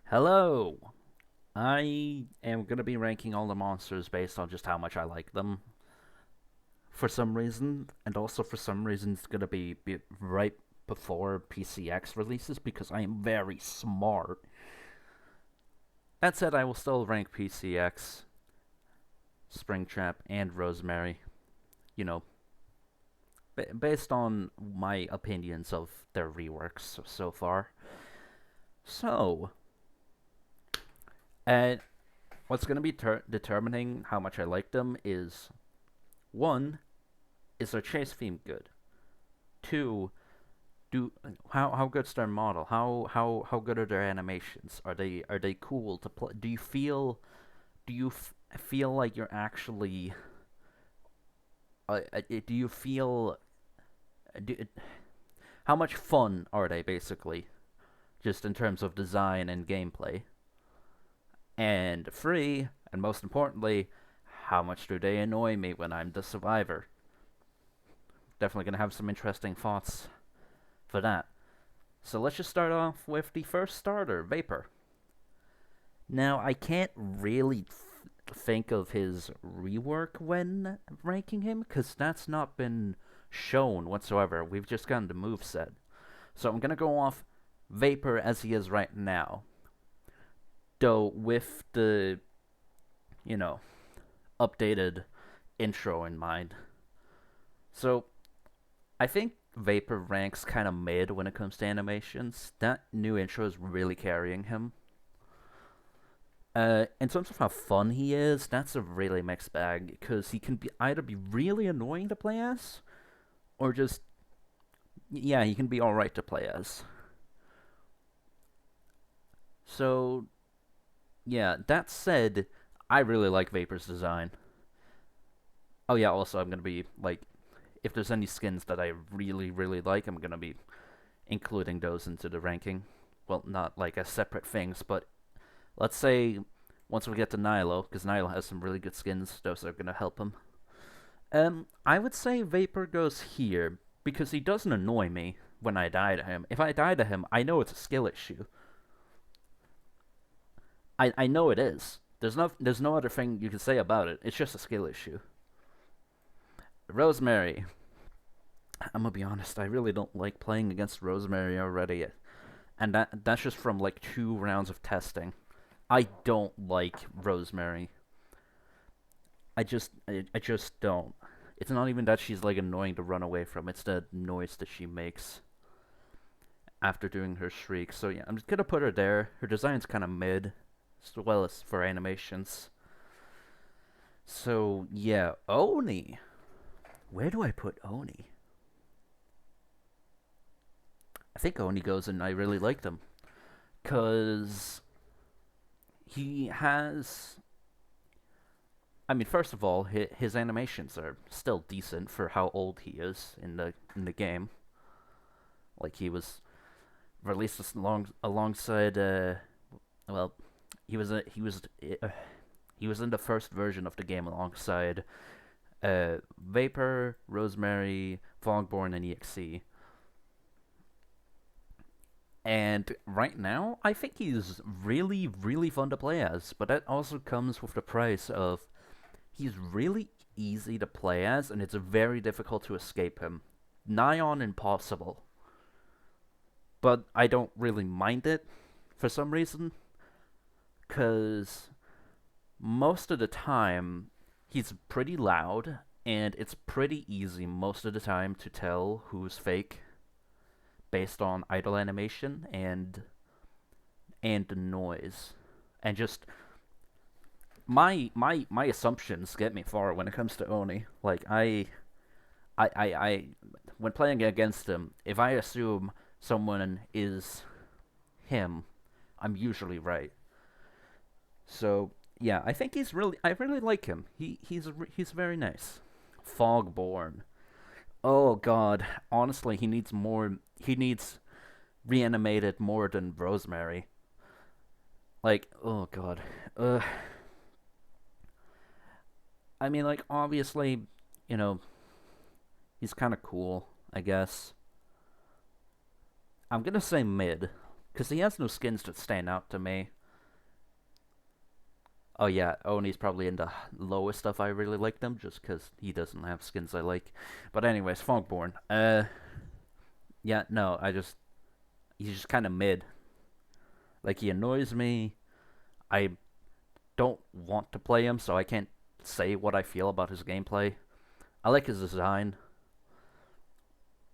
Hello! I am going to be ranking all the monsters based on just how much I like them for some reason, and also for some reason it's going to be right before PCX releases because I am very smart. That said, I will still rank PCX, Springtrap, and Rosemary, you know, based on my opinions of their reworks so far. So, uh, what's going to be determining how much I like them is one, is their chase theme good? Two, do how good's their model? How good are their animations? Are they cool to play? Do you feel like you're actually do you feel do, how much fun are they basically just in terms of design and gameplay? And three, and most importantly, how much do they annoy me when I'm the survivor? Definitely gonna have some interesting thoughts for that. So let's just start off with the first starter, Vapor. Now, I can't really think of his rework when ranking him, because that's not been shown whatsoever. We've just gotten the moveset. So I'm going to go off Vapor as he is right now. Though, with the, you know, updated intro in mind. So, I think Vapor ranks kind of mid when it comes to animations. That new intro is really carrying him. In terms of how fun he is, that's a really mixed bag because he can either be really annoying to play as, or just yeah, he can be all right to play as. So yeah, that said, I really like Vapor's design. Oh yeah, also I'm gonna be like, if there's any skins that I really like, I'm gonna be including those into the ranking. Well, not like as separate things, but let's say once we get to Nilo, because Nilo has some really good skins, those are gonna help him. I would say Vapor goes here because he doesn't annoy me when I die to him. If I die to him, I know it's a skill issue. I know it is. There's no other thing you can say about it. It's just a skill issue. Rosemary. I'm gonna be honest. I really don't like playing against Rosemary already, and that's just from like 2 rounds of testing. I don't like Rosemary. I just don't. It's not even that she's like annoying to run away from. It's the noise that she makes after doing her shriek. So yeah, I'm just gonna put her there. Her design's kind of mid, as well as for animations. So yeah, Oni. Where do I put Oni? I think Oni goes, and I really like them because he has. I mean, first of all, his animations are still decent for how old he is in the game. Like he was released alongside. Well, he was he was in the first version of the game alongside Vapor, Rosemary, Fogborn, and EXE. And right now, I think he's really fun to play as, but that also comes with the price of he's really easy to play as, and it's very difficult to escape him. Nigh on impossible. But I don't really mind it for some reason, because most of the time he's pretty loud, and it's pretty easy most of the time to tell who's fake based on idle animation and the noise. And just my assumptions get me far when it comes to Oni. Like I when playing against him, if I assume someone is him, I'm usually right. So yeah, I think I really like him. He's very nice. Fogborn. Oh god, honestly, he needs more. He needs reanimated more than Rosemary. Like, oh god. I mean, like, obviously, you know, he's kind of cool, I guess. I'm gonna say mid, because he has no skins that stand out to me. Oh yeah, Oni's probably in the lowest stuff. I really like them just because he doesn't have skins I like. But anyways, Fogborn. Yeah, no, he's just kind of mid. Like he annoys me. I don't want to play him, so I can't say what I feel about his gameplay. I like his design,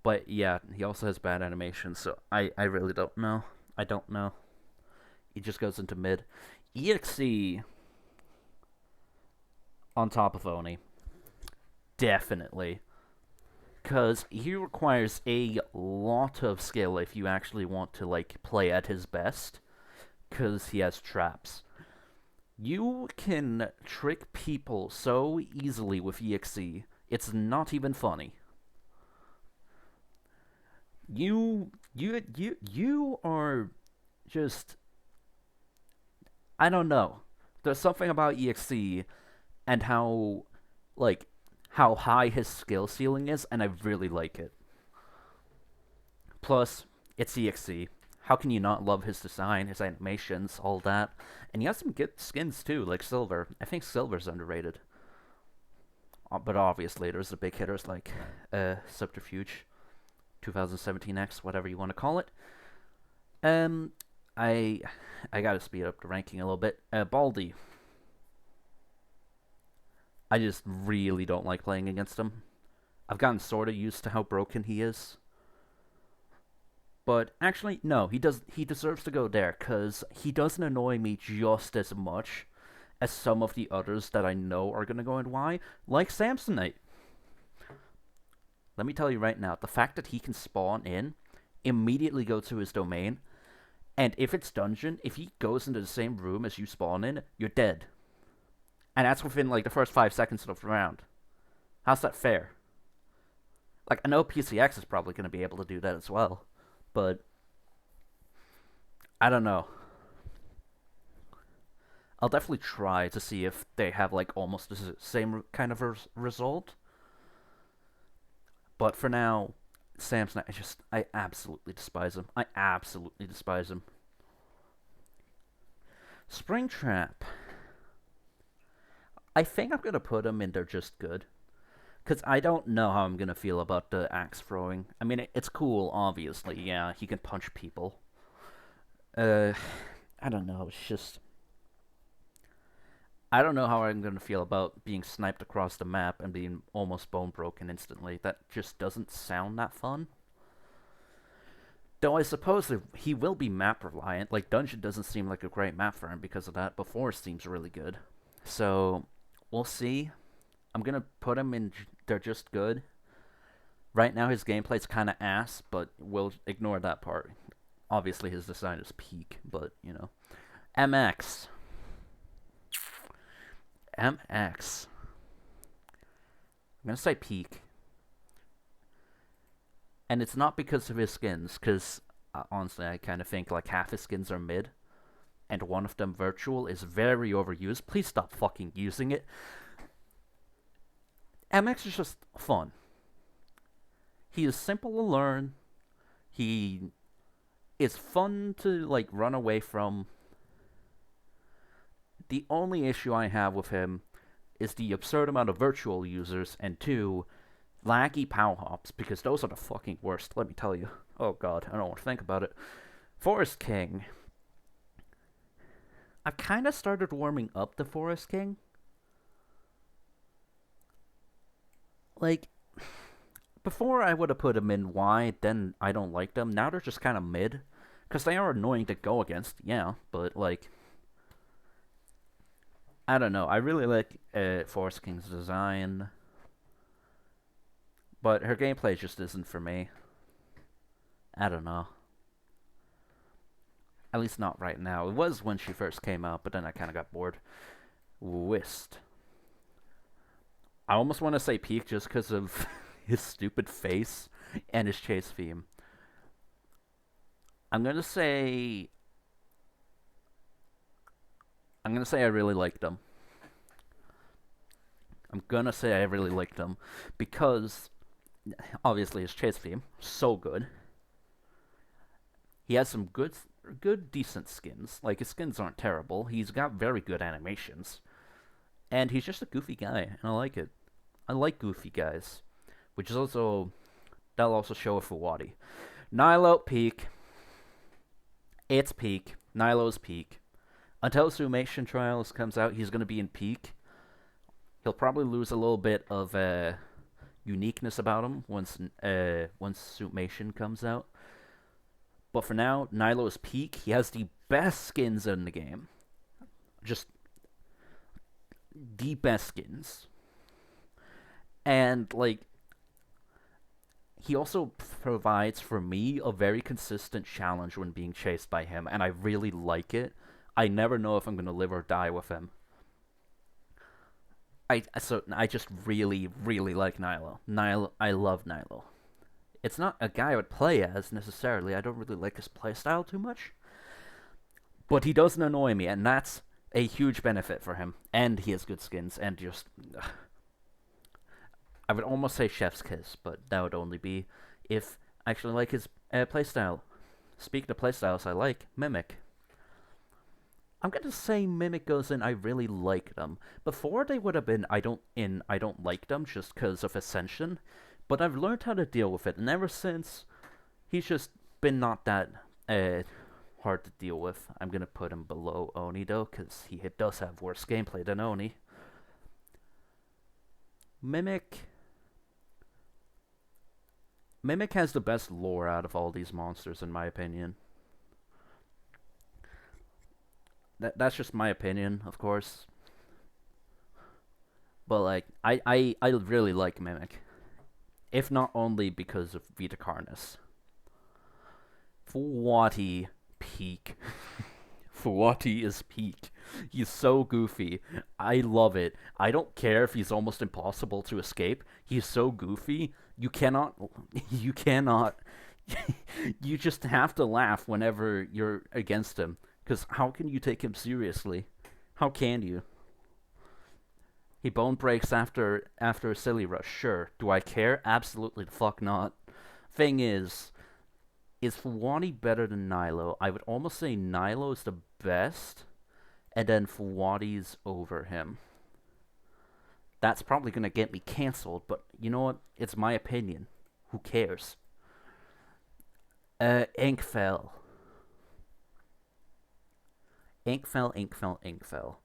but yeah, he also has bad animation, so I really don't know. I don't know. He just goes into mid. EXE on top of Oni. Definitely. Because he requires a lot of skill if you actually want to, like, play at his best. Because he has traps. You can trick people so easily with EXE. It's not even funny. You are just, I don't know. There's something about EXE and how, like, how high his skill ceiling is, and I really like it. Plus, it's EXE. How can you not love his design, his animations, all that? And he has some good skins too, like Silver. I think Silver's underrated. But obviously, there's the big hitters like Subterfuge, 2017X, whatever you want to call it. I gotta speed up the ranking a little bit. Baldy. I just really don't like playing against him. I've gotten sort of used to how broken he is. But actually, no, he deserves to go there, because he doesn't annoy me just as much as some of the others that I know are going to go in Y, like Samsonite. Let me tell you right now, the fact that he can spawn in, immediately go to his domain, and if it's dungeon, if he goes into the same room as you spawn in, you're dead. And that's within, like, the first 5 seconds of the round. How's that fair? Like, I know PCX is probably going to be able to do that as well, but I don't know. I'll definitely try to see if they have, like, almost the same kind of result. But for now, Samson, I absolutely despise him. I absolutely despise him. Springtrap. I think I'm going to put him in there just good. Because I don't know how I'm going to feel about the axe throwing. I mean, it's cool, obviously. Yeah, he can punch people. I don't know. It's just, I don't know how I'm going to feel about being sniped across the map and being almost bone broken instantly. That just doesn't sound that fun. Though I suppose he will be map reliant. Like, Dungeon doesn't seem like a great map for him because of that, but Forest seems really good. So, we'll see. I'm going to put him in, they're just good. Right now his gameplay's kind of ass, but we'll ignore that part. Obviously his design is peak, but, you know. MX. MX. I'm going to say peak. And it's not because of his skins, because honestly I kind of think like half his skins are mid, and one of them virtual is very overused. Please stop fucking using it. MX is just fun. He is simple to learn. He is fun to, like, run away from. The only issue I have with him is the absurd amount of virtual users, and 2, laggy POW hops, because those are the fucking worst, let me tell you. Oh god, I don't want to think about it. Forest King. I've kind of started warming up to Forest King. Like, before I would have put them in Y, then I don't like them. Now they're just kind of mid. Because they are annoying to go against, yeah, but, like, I don't know. I really like Forest King's design. But her gameplay just isn't for me. I don't know. At least not right now. It was when she first came out, but then I kind of got bored. Whist. I almost want to say peak just because of his stupid face and his chase theme. I'm gonna say I really liked him. I'm gonna say I really liked him because obviously his chase theme so good. He has some good good, decent skins. Like, his skins aren't terrible. He's got very good animations. And he's just a goofy guy, and I like it. I like goofy guys. Which is also... That'll also show a Fuwadi. Nilo, peak. It's peak. Nilo's peak. Until Summation Trials comes out, he's going to be in peak. He'll probably lose a little bit of uniqueness about him once Summation comes out. But for now, Nilo's peak. He has the best skins in the game. Just the best skins. And, like, he also provides, for me, a very consistent challenge when being chased by him, and I really like it. I never know if I'm going to live or die with him. I just really, really like Nilo. I love Nilo. It's not a guy I would play as, necessarily. I don't really like his playstyle too much. But he doesn't annoy me, and that's a huge benefit for him. And he has good skins, and just... I would almost say Chef's Kiss, but that would only be if I actually like his playstyle. Speaking of playstyles I like, Mimic. I'm gonna say Mimic goes in I really like them. Before they would have been I don't like them just because of Ascension, but I've learned how to deal with it, and ever since, he's just been not that hard to deal with. I'm gonna put him below Oni though, because he does have worse gameplay than Oni. Mimic has the best lore out of all these monsters, in my opinion. That's just my opinion, of course. But, like, I really like Mimic. If not only because of Vitacarnus. Fuwadi, peak. Fuwadi is peak. He's so goofy. I love it. I don't care if he's almost impossible to escape. He's so goofy. You cannot... You just have to laugh whenever you're against him. Because how can you take him seriously? How can you? He bone breaks after a silly rush. Sure. Do I care? Absolutely the fuck not. Thing is Fuwadi better than Nilo? I would almost say Nilo is the best, and then Fuwadi's over him. That's probably going to get me cancelled, but you know what? It's my opinion. Who cares? Inkfell. Inkfell.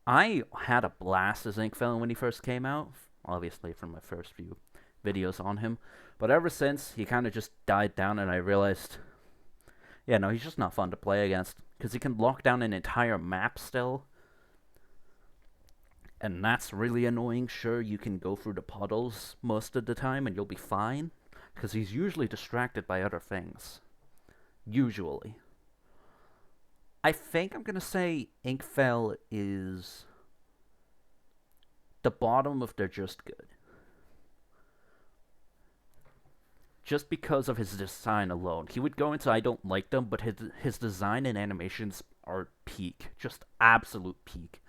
I had a blast as Inkfell when he first came out, obviously from my first few videos on him, but ever since, he kind of just died down, and I realized, yeah, no, he's just not fun to play against, because he can lock down an entire map still, and that's really annoying. Sure, you can go through the puddles most of the time, and you'll be fine, because he's usually distracted by other things. Usually. I think I'm going to say Inkfell is the bottom of they're just good. Just because of his design alone. He would go into I don't like them, but his design and animations are peak. Just absolute peak.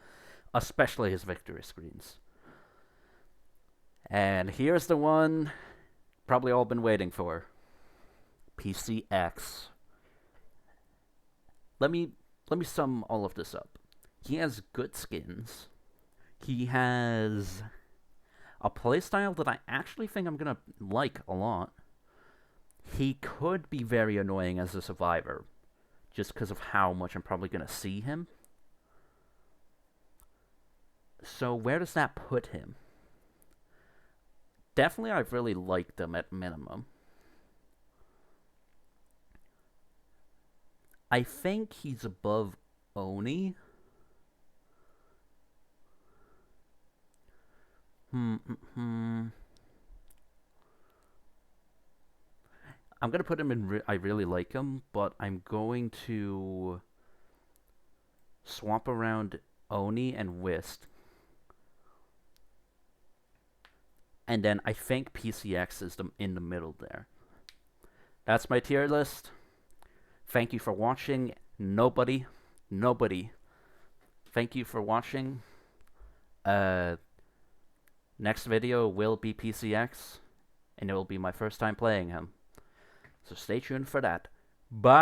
Especially his victory screens. And here's the one probably all been waiting for. PCX. Let me sum all of this up. He has good skins. He has a playstyle that I actually think I'm gonna like a lot. He could be very annoying as a survivor, just because of how much I'm probably gonna see him. So where does that put him? Definitely I've really liked him at minimum. I think he's above Oni. I'm going to put him in... I really like him, but I'm going to swap around Oni and Whist. And then I think PCX is in the middle there. That's my tier list. Thank you for watching. Nobody. Thank you for watching. Next video will be PCX, and it will be my first time playing him. So stay tuned for that. Bye.